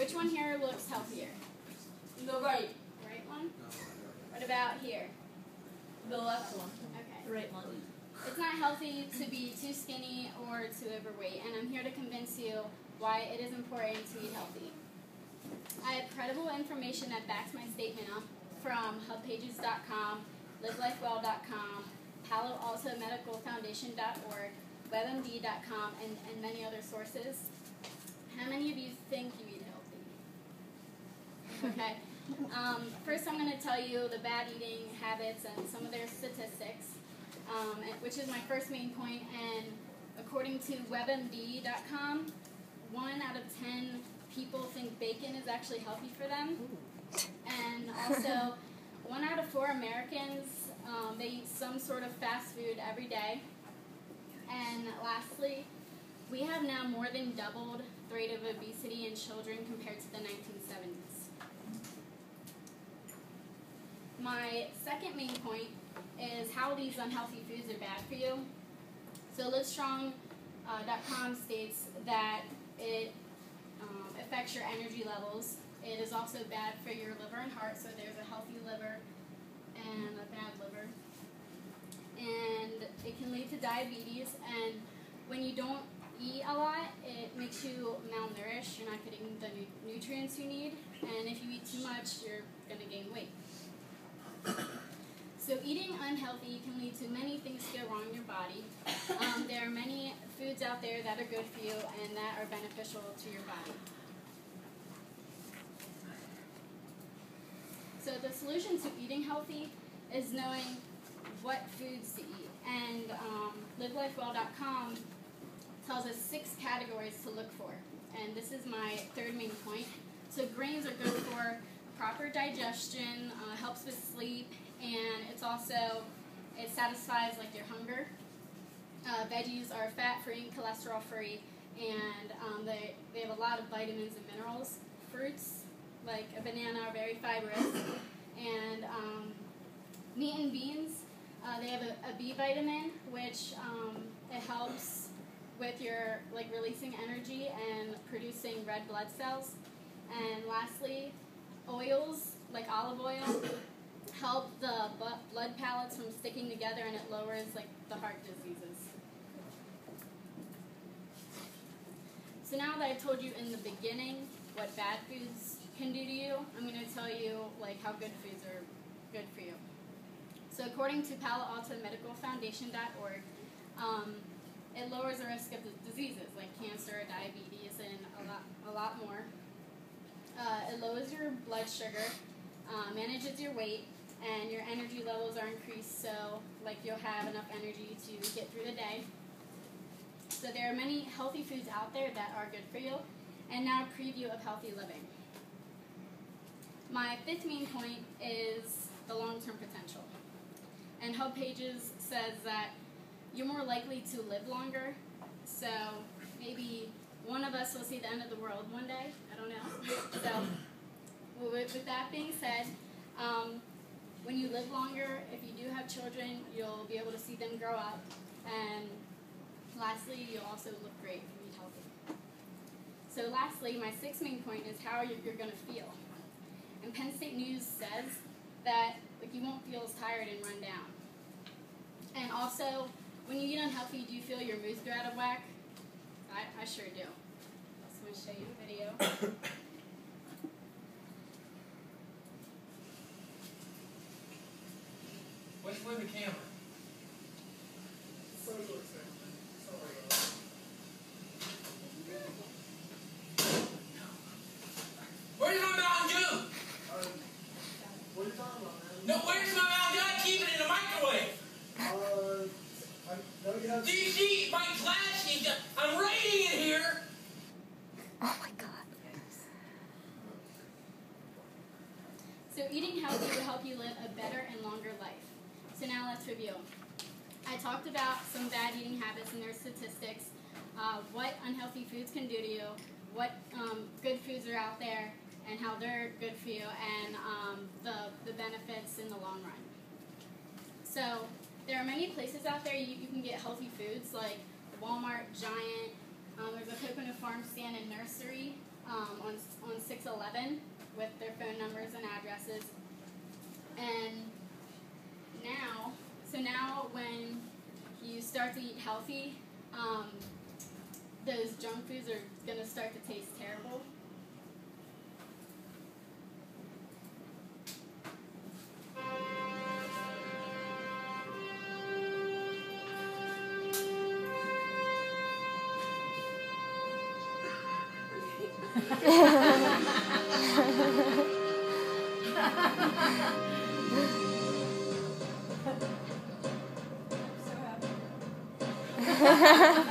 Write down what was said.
Which one here looks healthier? The right. The right one? What about here? The left one. Okay. The right one. It's not healthy to be too skinny or too overweight, and I'm here to convince you why it is important to eat healthy. I have credible information that backs my statement up from hubpages.com, livelifewell.com, paloaltomedicalfoundation.org, webmd.com, and many other sources. How many of you think you eat healthy? Okay. First I'm going to tell you the bad eating habits and some of their statistics, which is my first main point. And according to webmd.com, 1 out of 10 people think bacon is actually healthy for them. And also, 1 out of 4 Americans, they eat some sort of fast food every day. And lastly, we have now more than doubled the rate of obesity in children compared to the 1970s. My second main point is how these unhealthy foods are bad for you. So Livestrong.com states that it affects your energy levels. It is also bad for your liver and heart, so there's a healthy liver and a bad liver. And it can lead to diabetes, and when you don't eat a lot, it makes you malnourished. You're not getting the nutrients you need, and if you eat too much, you're going to gain weight. So eating unhealthy can lead to many things to go wrong in your body. There are many foods out there that are good for you and that are beneficial to your body. So the solution to eating healthy is knowing what foods to eat. And livelifewell.com tells us 6 categories to look for. And this is my third main point. So grains are good for proper digestion, helps with sleep, and it satisfies like your hunger. Veggies are fat-free, cholesterol-free, and they have a lot of vitamins and minerals. Fruits, like a banana, are very fibrous. And meat and beans, they have a B vitamin, which it helps with your releasing energy and producing red blood cells. And lastly, oils like olive oil help the blood pellets from sticking together, and it lowers the heart diseases. So now that I've told you in the beginning what bad foods can do to you, I'm going to tell you how good foods are good for you. So according to paloaltomedicalfoundation.org, it lowers the risk of diseases like cancer, diabetes, and a lot more. It lowers your blood sugar, manages your weight, and your energy levels are increased, so you'll have enough energy to get through the day. So there are many healthy foods out there that are good for you. And now a preview of healthy living. My 5th main point is the long-term potential. And Hub Pages says that you're more likely to live longer, so maybe one of us will see the end of the world one day. I don't know. So, with that being said, when you live longer, if you do have children, you'll be able to see them grow up. And lastly, you'll also look great if you eat healthy. So lastly, my 6th main point is how you're going to feel. And Penn State News says that you won't feel as tired and run down. And also, when you eat unhealthy, do you feel your moods go out of whack? I sure do. So I'm going to show you a video. Wait for the camera. Where's my Mountain Dew? What are you talking about, man? No, where's my Mountain Dew? I keep it in the microwave. Do you see my glass? I'm writing in here. Oh my God. So eating healthy will help you live a better and longer life. So now let's review. I talked about some bad eating habits and their statistics, what unhealthy foods can do to you, what good foods are out there, and how they're good for you, and the benefits in the long run. So there are many places out there you can get healthy foods, like Walmart, Giant. There's a Coconut Farm stand and nursery. on 611 with their phone numbers and addresses. And now when you start to eat healthy, those junk foods are going to start to taste terrible. So happy.